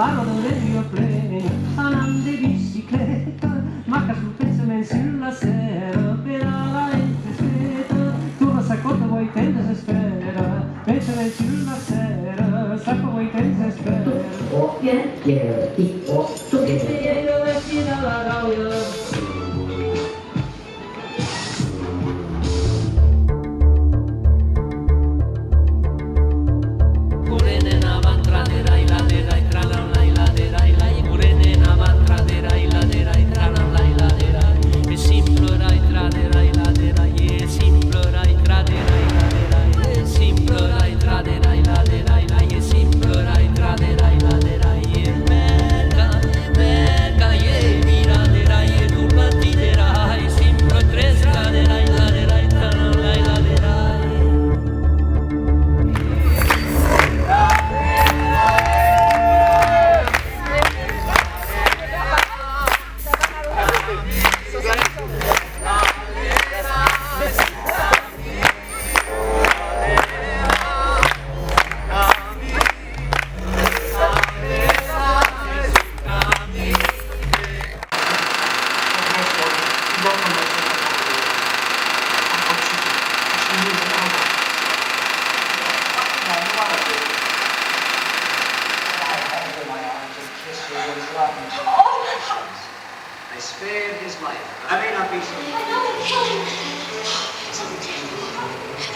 cavallo dovevo prendere, andando in bicicletta, manca sul pezzo sulla sera, pedala e spetta, tu non sai quanto vuoi tempo si spera, pezzo sulla sera, sai quanto vuoi tempo si spera. O piacere, ti posso E vedere. io vesti dalla gaudia. I spared his life. I may not be so.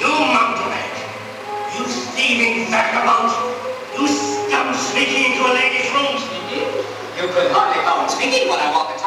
You mountebank! You thieving vagabond! You scum sneaking into a lady's room! You could hardly call him speaking when I walk into